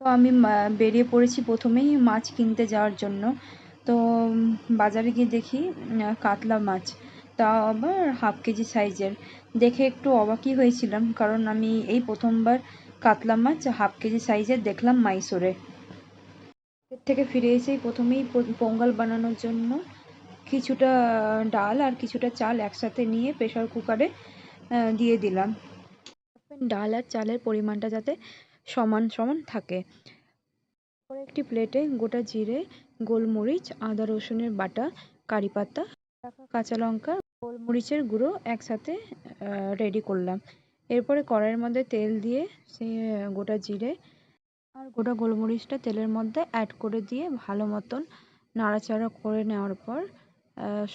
তো আমি বেরিয়ে পড়েছি প্রথমেই মাছ কিনতে যাওয়ার জন্য। তো বাজারে গিয়ে দেখি কাতলা মাছ, তাও আবার 1/2 কেজি সাইজের। দেখে একটু অবাকই হয়েছিলাম, কারণ আমি এই প্রথমবার কাতলা মাছ 1/2 কেজি সাইজের দেখলাম মাইসোরে। এর থেকে ফিরে এসেই প্রথমেই পোঙ্গল বানানোর জন্য কিছুটা ডাল আর কিছুটা চাল একসাথে নিয়ে প্রেসার কুকারে দিয়ে দিলাম। ডাল আর চালের পরিমাণটা যাতে সমান সমান থাকে। পরে একটি প্লেটে গোটা জিরে, গোলমরিচ, আদা রসুনের বাটা, কারি পাতা, কাঁচা লঙ্কা, গোলমরিচের গুঁড়ো একসাথে রেডি করলাম। এরপরে কড়াইয়ের মধ্যে তেল দিয়ে সে গোটা জিরে আর গোটা গোলমরিচটা তেলের মধ্যে অ্যাড করে দিয়ে ভালো মতন নাড়াচাড়া করে নেওয়ার পর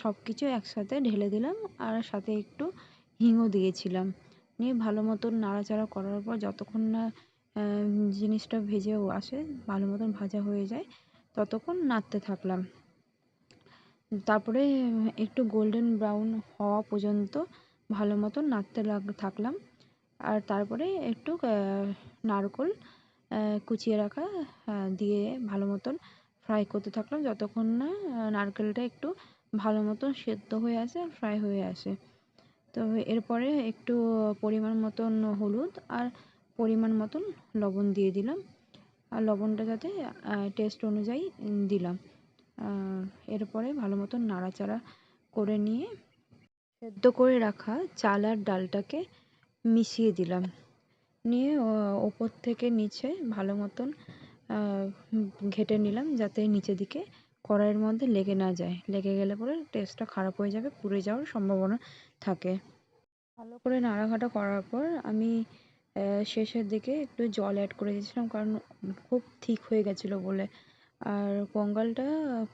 সব কিছু একসাথে ঢেলে দিলাম, আর সাথে একটু হিংও দিয়েছিলাম। নিয়ে ভালো মতন নাড়াচাড়া করার পর যতক্ষণ না জিনিসটা ভেজেও আসে, ভালো মতন ভাজা হয়ে যায়, ততক্ষণ নাড়তে থাকলাম। তারপরে একটু গোল্ডেন ব্রাউন হওয়া পর্যন্ত ভালো মতন নাড়তে থাকলাম। আর তারপরে একটু নারকোল কুচিয়ে রাখা দিয়ে ভালো মতন ফ্রাই করতে থাকলাম, যতক্ষণ না নারকেলটা একটু ভালো মতন সেদ্ধ হয়ে আসে আর ফ্রাই হয়ে আসে। তো এরপরে একটু পরিমাণ মতন হলুদ আর পরিমাণ মতন লবণ দিয়ে দিলাম, আর লবণটা যাতে টেস্ট অনুযায়ী দিলাম। এরপরে ভালো মতন নাড়াচাড়া করে নিয়ে সেদ্ধ করে রাখা চাল আর ডালটাকে মিশিয়ে দিলাম। নিয়ে ওপর থেকে নিচে ভালো মতন ঘেঁটে নিলাম, যাতে নিচের দিকে কড়াইয়ের মধ্যে লেগে না যায়। লেগে গেলে পরে টেস্টটা খারাপ হয়ে যাবে, পুড়ে যাওয়ার সম্ভাবনা থাকে। ভালো করে নাড়াঘাটা করার পর আমি শেষের দিকে একটু জল অ্যাড করে দিয়েছিলাম, কারণ খুব থিক হয়ে গেছিলো বলে। আর পোঙ্গলটা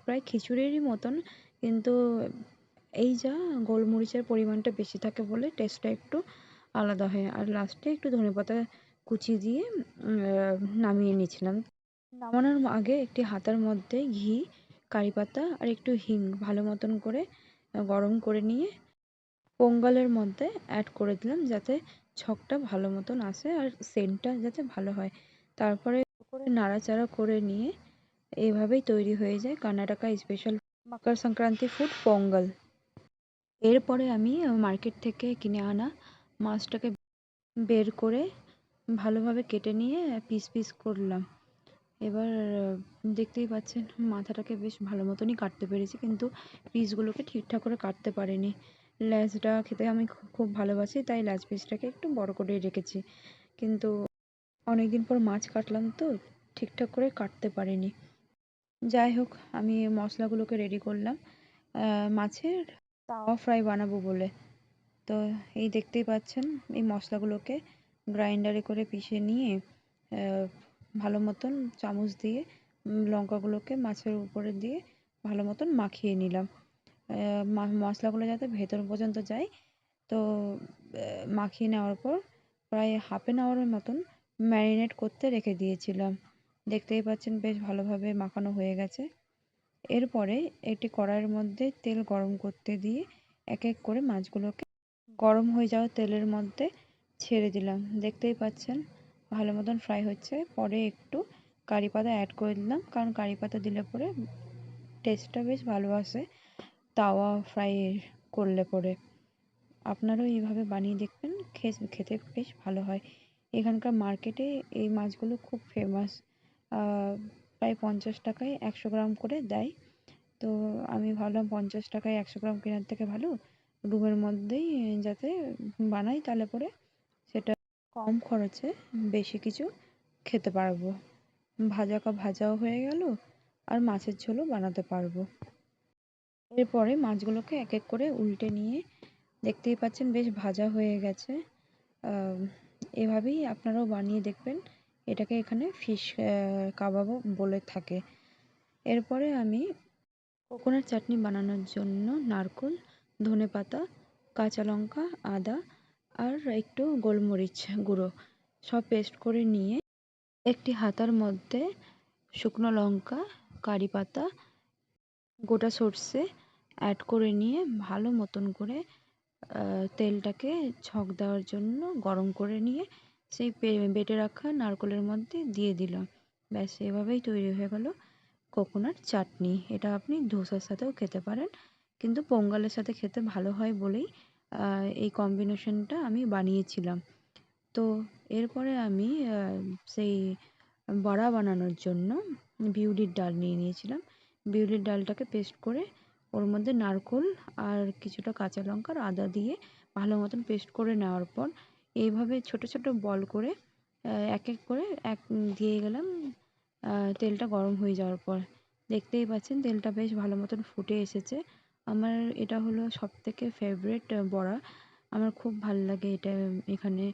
প্রায় খিচুড়িরই মতন, কিন্তু এই যা গোলমরিচের পরিমাণটা বেশি থাকে বলে টেস্টটা একটু আলাদা হয়। আর লাস্টে একটু ধনেপাতা কুচি দিয়ে নামিয়ে নিয়েছিলাম। নামানোর আগে একটি হাতার মধ্যে ঘি, কারি পাতা আর একটু হিং ভালো মতন করে গরম করে নিয়ে পোঙ্গলের মধ্যে অ্যাড করে দিলাম, যাতে ছকটা ভালো মতন আসে আর সেন্টটা যাতে ভালো হয়। তারপরে করে নাড়াচাড়া করে নিয়ে এইভাবেই তৈরি হয়ে যায় কর্ণাটকা স্পেশাল মকর সংক্রান্তি ফুড পোঙ্গল। এরপরে আমি মার্কেট থেকে কিনে আনা মাছটাকে বের করে ভালোভাবে কেটে নিয়ে পিস পিস করলাম। এবার দেখতেই পাচ্ছেন মাথাটাকে বেশ ভালো মতনই কাটতে পেরেছি, কিন্তু পিসগুলোকে ঠিকঠাক করে কাটতে পারিনি। লেজটা খেতে আমি খুব ভালোবাসি, তাই লেজ পিসটাকে একটু বড় করে রেখেছি, কিন্তু অনেকদিন পর মাছ কাটলাম তো ঠিকঠাক করে কাটতে পারিনি। যাই হোক, আমি মশলাগুলোকে রেডি করলাম মাছের তাওয়া ফ্রাই বানাবো বলে। তো এই দেখতেই পাচ্ছেন এই মশলাগুলোকে গ্রাইন্ডারে করে পিষে নিয়ে ভালো মতন চামচ দিয়ে লঙ্কাগুলোকে মাছের উপরে দিয়ে ভালো মতন মাখিয়ে নিলাম, মশলাগুলো যাতে ভেতর পর্যন্ত যায়। তো মাখিয়ে নেওয়ার পর প্রায় হাফ অ্যান আওয়ারের মতন ম্যারিনেট করতে রেখে দিয়েছিলাম। দেখতেই পাচ্ছেন বেশ ভালোভাবে মাখানো হয়ে গেছে। এরপরে একটি কড়াইয়ের মধ্যে তেল গরম করতে দিয়ে এক এক করে মাছগুলোকে গরম হয়ে যাওয়া তেলের মধ্যে ছেড়ে দিলাম। দেখতেই পাচ্ছেন ভালো মতন ফ্রাই হচ্ছে। পরে একটু কারি পাতা অ্যাড করে দিলাম, কারণ কারি পাতা দিলে পরে টেস্টটা বেশ ভালো আসে তাওয়া ফ্রাই করলে পরে। আপনারাও এইভাবে বানিয়ে দেখবেন, খেতে বেশ ভালো হয়। এখানকার মার্কেটে এই মাছগুলো খুব ফেমাস। প্রায় 50 টাকায় 100 গ্রাম করে দেয়। তো আমি ভাবলাম 50 টাকায় 100 গ্রাম কেনার থেকে ভালো রুমের মধ্যেই যাতে বানাই, তাহলে পরে সেটা কম খরচে বেশি কিছু খেতে পারবো। ভাজাও হয়ে গেল আর মাছের ঝোলও বানাতে পারবো। এরপরে মাছগুলোকে এক এক করে উল্টে নিয়ে দেখতেই পাচ্ছেন বেশ ভাজা হয়ে গেছে। এভাবেই আপনারাও বানিয়ে দেখবেন। এটাকে এখানে ফিশ কাবাবও বলে থাকে। এরপরে আমি কোকোনাট চাটনি বানানোর জন্য নারকোল, ধনেপাতা, কাঁচা লঙ্কা, আদা আর একটু গোলমরিচ গুঁড়ো সব পেস্ট করে নিয়ে একটি হাতার মধ্যে শুকনো লঙ্কা, কারি পাতা, গোটা সর্ষে অ্যাড করে নিয়ে ভালো মতন করে তেলটাকে ছক দেওয়ার জন্য গরম করে নিয়ে সেই বেটে রাখা নারকোলের মধ্যে দিয়ে দিলাম। ব্যাস এভাবেই তৈরি হয়ে গেল কোকোনাট চাটনি। এটা আপনি ধোসার সাথেও খেতে পারেন, কিন্তু পোঙ্গলের সাথে খেতে ভালো হয় বলেই এই কম্বিনেশনটা আমি বানিয়েছিলাম। তো এরপরে আমি সেই বড়া বানানোর জন্য বিউলির ডাল নিয়ে নিয়েছিলাম। বিউলির ডালটাকে পেস্ট করে ওর মধ্যে নারকোল আর কিছুটা কাঁচা লঙ্কা আর আদা দিয়ে ভালো মতন পেস্ট করে নেওয়ার পর এইভাবে ছোট ছোট বল করে এক এক করে দিয়ে গেলাম। তেলটা গরম হয়ে যাওয়ার পর দেখতেই পাচ্ছেন তেলটা বেশ ভালো মতন ফুটে এসেছে। আমার এটা হলো সবথেকে ফেভারিট বড়া। আমার খুব ভাল লাগে এটা। এখানে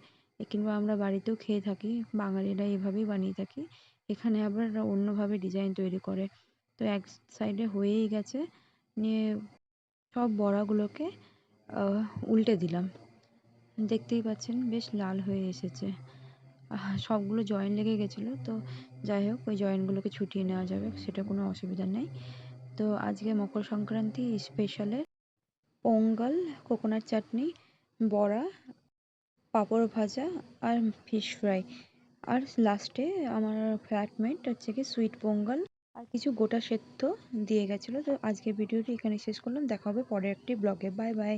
কিংবা আমরা বাড়িতেও খেয়ে থাকি, বাঙালিরা এভাবেই বানিয়ে থাকি। এখানে আবার অন্যভাবে ডিজাইন তৈরি করে। তো এক সাইডে হয়েই গেছে, নিয়ে সব বড়াগুলোকে উল্টে দিলাম। দেখতেই পাচ্ছেন বেশ লাল হয়ে এসেছে। সবগুলো জয়েন লেগে গেছিলো, তো যাই হোক ওই জয়েনগুলোকে ছুটিয়ে নেওয়া যাবে, সেটা কোনো অসুবিধা নেই। তো আজকে মকর সংক্রান্তি স্পেশালে পোঙ্গল, কোকোনাট চাটনি, বড়া, পাঁপড় ভাজা আর ফিশ ফ্রাই, আর লাস্টে আমার ফ্ল্যাটমেট হচ্ছে কি সুইট পোঙ্গল আর কিছু গোটা সেদ্ধ দিয়ে গেছিলো। তো আজকের ভিডিওটি এখানে শেষ করলাম, দেখা হবে পরের একটি ব্লগে। Bye bye.